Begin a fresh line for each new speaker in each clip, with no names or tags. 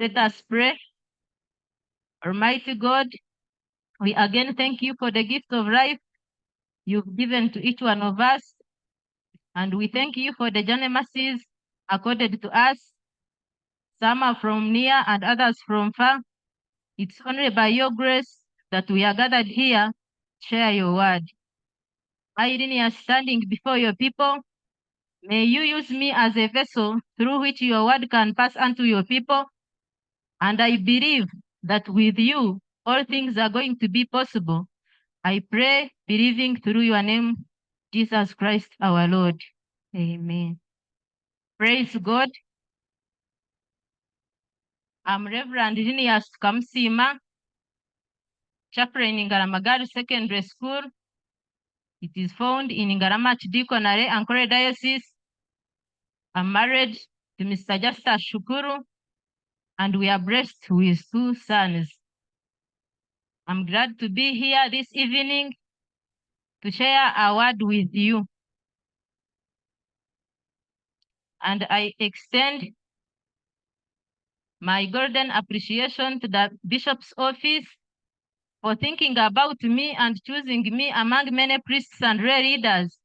Let us pray. Almighty God, we again thank you for the gift of life you've given to each one of us. And we thank you for the journey mercies accorded to us. Some are from near and others from far. It's only by your grace that we are gathered here to share your word. I, Lineaus, standing before your people, may you use me as a vessel through which your word can pass unto your people. And I believe that with you, all things are going to be possible. I pray, believing through your name, Jesus Christ our Lord. Amen. Praise God. I'm Rev Lineaus Tukamusiima, chaplain in Ngaramagari Secondary School. It is found in Ngarama Archdiaconry, Ankole Diocese. I'm married to Mr. Justice Shukuru, and we are blessed with 2 sons. I'm glad to be here this evening to share a word with you. And I extend my golden appreciation to the Bishop's office for thinking about me and choosing me among many priests and lay leaders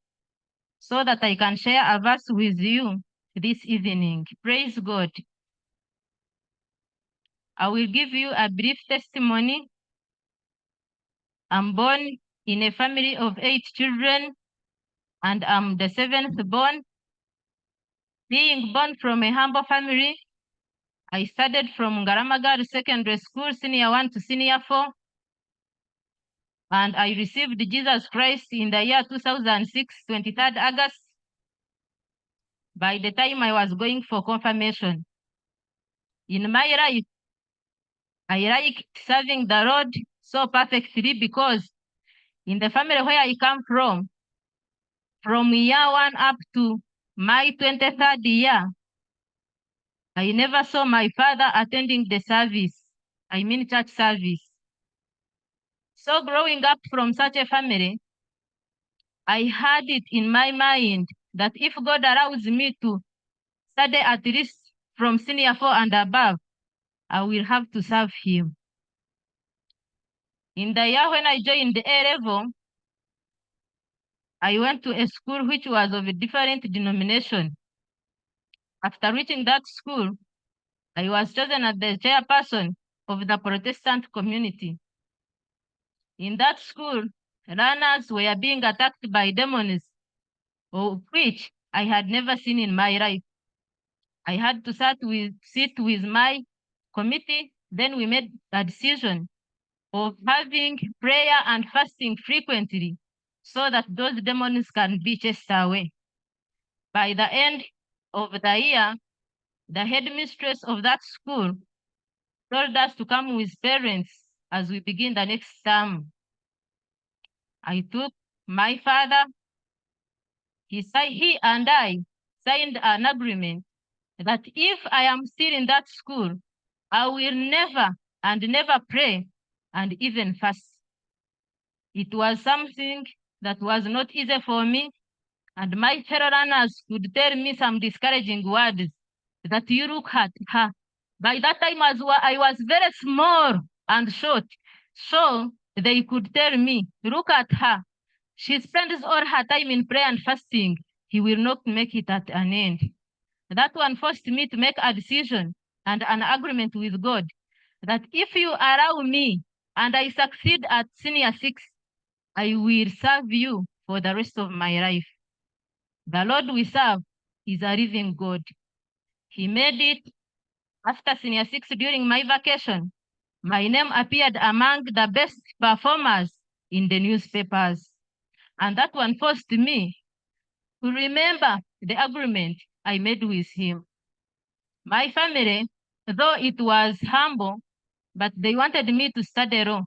so that I can share a verse with you this evening. Praise God. I will give you a brief testimony. I'm born in a family of 8 children, and I'm the 7th born. Being born from a humble family, I studied from Ngaramagari Secondary School, Senior 1 to Senior 4. And I received Jesus Christ in the year 2006, 23rd August. By the time I was going for confirmation. In my life, I liked serving the Lord so perfectly because in the family where I come from year 1 up to my 23rd year, I never saw my father attending the service. I mean church service. So growing up from such a family, I had it in my mind that if God allows me to study at least from Senior 4 and above, I will have to serve him. In the year when I joined the A level, I went to a school which was of a different denomination. After reaching that school, I was chosen as the chairperson of the Protestant community. In that school, runners were being attacked by demons, of which I had never seen in my life. I had to sit with my committee. Then we made a decision of having prayer and fasting frequently so that those demons can be chased away. By the end of the year, the headmistress of that school told us to come with parents as we begin the next term. I took my father. He and I signed an agreement that if I am still in that school, I will never pray and even fast. It was something that was not easy for me, and my fellow runners could tell me some discouraging words that you look at her. By that time I was very small and short, so they could tell me, look at her. She spends all her time in prayer and fasting. He will not make it at an end. That one forced me to make a decision and an agreement with God that if you allow me and I succeed at Senior 6, I will serve you for the rest of my life. The Lord we serve is a living God. He made it after Senior 6 during my vacation. My name appeared among the best performers in the newspapers. And that one forced me to remember the agreement I made with him. My family, though it was humble, but they wanted me to study law.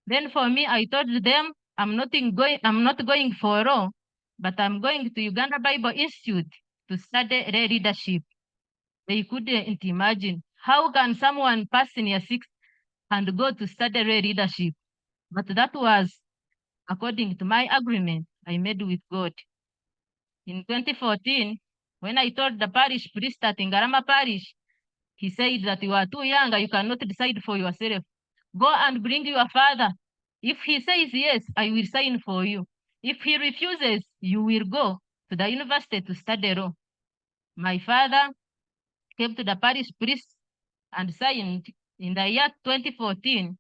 Then for me, I told them I'm not going for law, but I'm going to Uganda Bible Institute to study lay leadership. They couldn't imagine how can someone pass Senior 6 and go to study lay leadership. But that was according to my agreement I made with God. In 2014, when I told the parish priest at Ngarama Parish, He said that you are too young, you cannot decide for yourself. Go and bring your father. If he says yes, I will sign for you. If he refuses, you will go to the university to study law. My father came to the parish priest and signed. In the year 2014,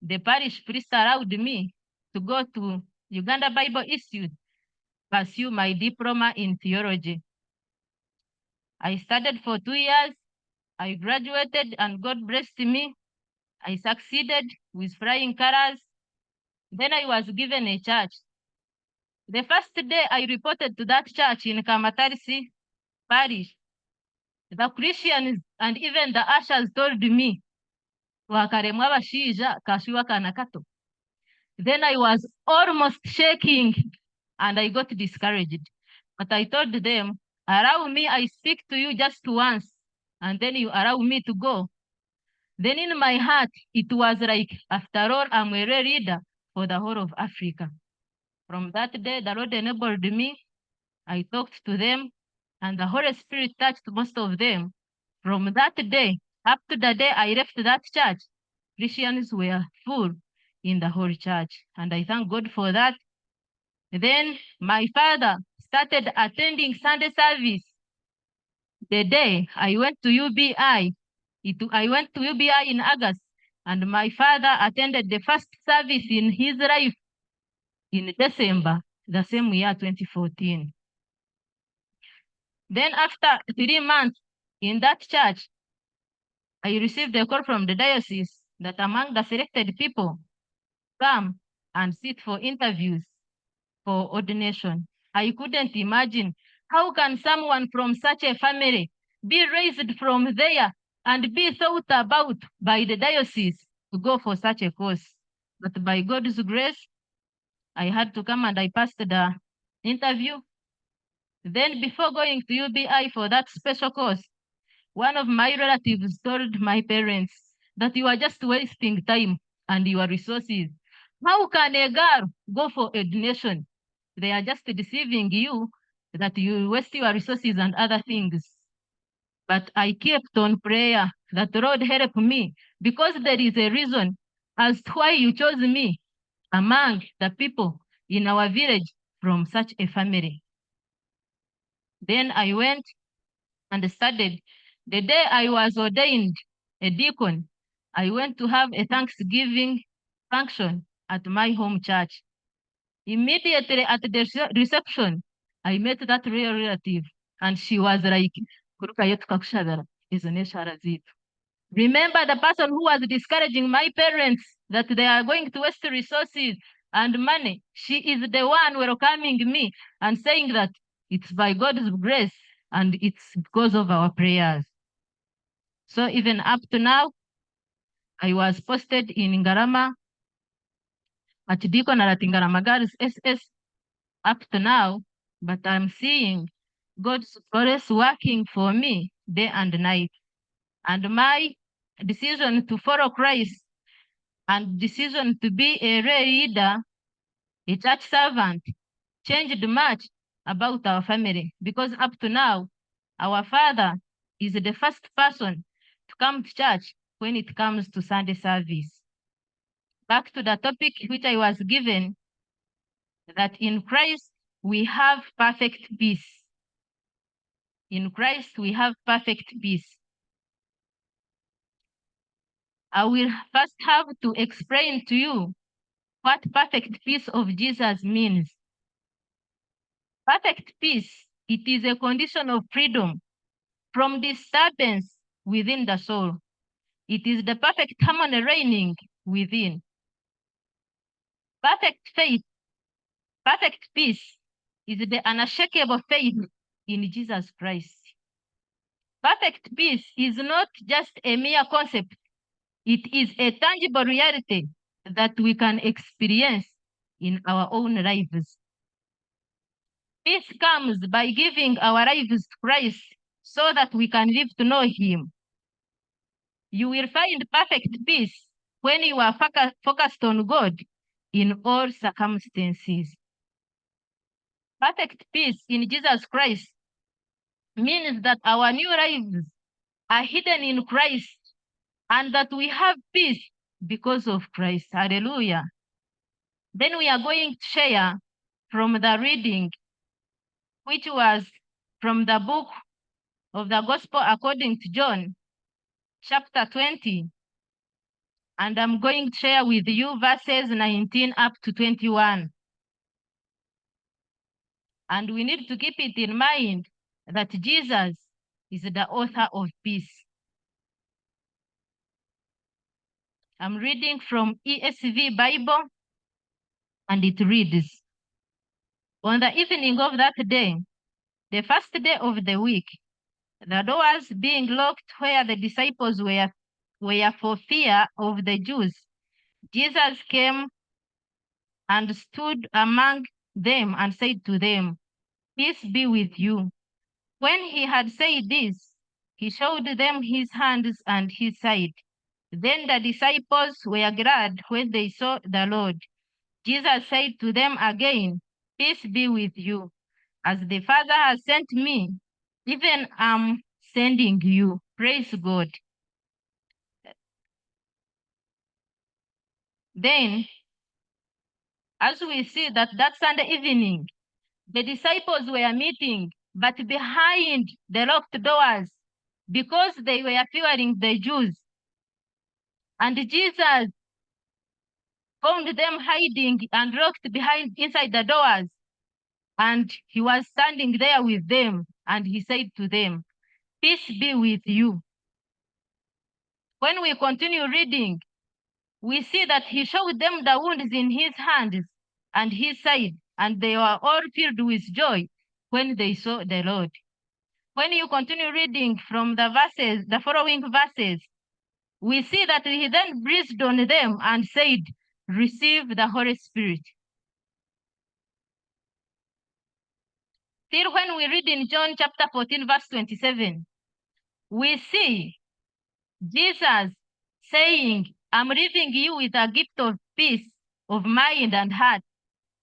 the parish priest allowed me to go to Uganda Bible Institute, pursue my diploma in theology. I studied for 2 years. I graduated and God blessed me. I succeeded with flying colors. Then I was given a church. The first day I reported to that church in Kamatarisi parish, the Christians and even the ushers told me, wakaremwa abashiija kashiwa kana kato. Then I was almost shaking and I got discouraged. But I told them, allow me, I speak to you just once, and then you allow me to go. Then in my heart, it was like, after all, I'm a leader for the whole of Africa. From that day, the Lord enabled me. I talked to them, and the Holy Spirit touched most of them. From that day, up to the day I left that church, Christians were full in the whole church. And I thank God for that. Then my father started attending Sunday service. The day I went to UBI, I went to UBI in August, and my father attended the first service in his life in December, the same year, 2014. Then after 3 months in that church, I received a call from the diocese that among the selected people, come and sit for interviews for ordination. I couldn't imagine how can someone from such a family be raised from there and be thought about by the diocese to go for such a course. But by God's grace, I had to come and I passed the interview. Then before going to UBI for that special course, one of my relatives told my parents that you are just wasting time and your resources. How can a girl go for ordination? They are just deceiving you that you waste your resources and other things. But I kept on prayer that Lord help me, because there is a reason as to why you chose me among the people in our village from such a family. Then I went and studied. The day I was ordained a deacon, I went to have a Thanksgiving function at my home church. Immediately at the reception, I met that real relative, and she was like, remember the person who was discouraging my parents that they are going to waste resources and money. She is the one welcoming me and saying that it's by God's grace and it's because of our prayers. So even up to now, I was posted in Ngarama at Deacon at Ngarama Girls SS up to now, but I'm seeing God's grace working for me day and night. And my decision to follow Christ and decision to be a leader, a church servant, changed much about our family, because up to now, our father is the first person to come to church when it comes to Sunday service. Back to the topic which I was given, that in Christ we have perfect peace. In Christ we have perfect peace. I will first have to explain to you what perfect peace of Jesus means. Perfect peace, it is a condition of freedom from disturbance within the soul. It is the perfect harmony reigning within. Perfect faith, perfect peace is the unshakable faith in Jesus Christ. Perfect peace is not just a mere concept. It is a tangible reality that we can experience in our own lives. Peace comes by giving our lives to Christ so that we can live to know Him. You will find perfect peace when you are focused on God in all circumstances. Perfect peace in Jesus Christ means that our new lives are hidden in Christ, and that we have peace because of Christ. Hallelujah. Then we are going to share from the reading, which was from the book of the Gospel according to John, chapter 20. And I'm going to share with you verses 19 up to 21. And we need to keep it in mind that Jesus is the author of peace. I'm reading from ESV Bible, and it reads, "On the evening of that day, the first day of the week, the doors being locked where the disciples were for fear of the Jews, Jesus came and stood among them and said to them, 'Peace be with you.' When he had said this, he showed them his hands and his side. Then the disciples were glad when they saw the Lord. Jesus said to them again, 'Peace be with you. As the Father has sent me, even I'm sending you.'" Praise God. Then, as we see that Sunday evening, the disciples were meeting, but behind the locked doors, because they were fearing the Jews. And Jesus found them hiding and locked inside the doors. And he was standing there with them, and he said to them, "Peace be with you." When we continue reading, we see that he showed them the wounds in his hands and his side, and they were all filled with joy when they saw the Lord. When you continue reading from the following verses, we see that he then breathed on them and said, "Receive the Holy Spirit." Still, when we read in John chapter 14, verse 27, we see Jesus saying, "I'm leaving you with a gift of peace of mind and heart.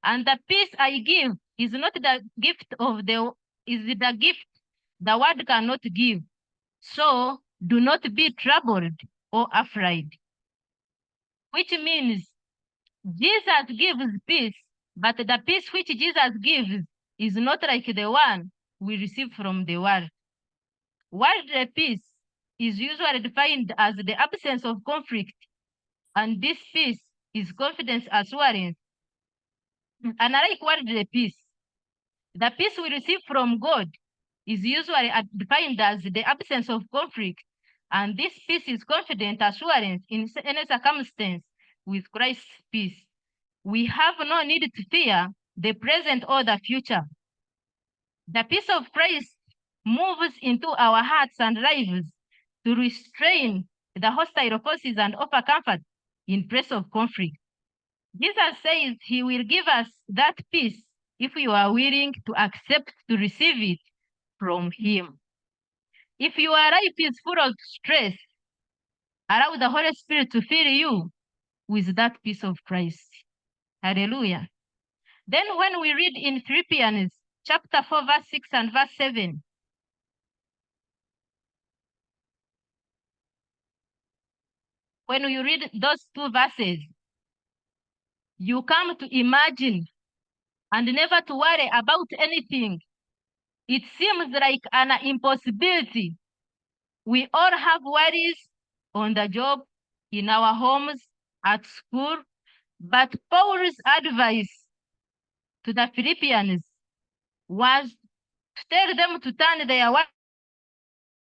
And the peace I give is not the gift is the gift the world cannot give. So do not be troubled or afraid." Which means Jesus gives peace, but the peace which Jesus gives is not like the one we receive from the world. Worldly peace is usually defined as the absence of conflict, and this peace is confidence assurance. Unlike worldly peace, the peace we receive from God is usually defined as the absence of conflict, and this peace is confident assurance in any circumstance with Christ's peace. We have no need to fear the present or the future. The peace of Christ moves into our hearts and lives to restrain the hostile forces and offer comfort in place of conflict. Jesus says he will give us that peace if we are willing to accept to receive it from him. If your life is full of stress, allow the Holy Spirit to fill you with that peace of Christ. Hallelujah. Then when we read in Philippians chapter 4, verse 6 and verse 7, when you read those two verses, you come to imagine and never to worry about anything. It seems like an impossibility. We all have worries on the job, in our homes, at school, but Paul's advice to the Philippians was to tell them to turn their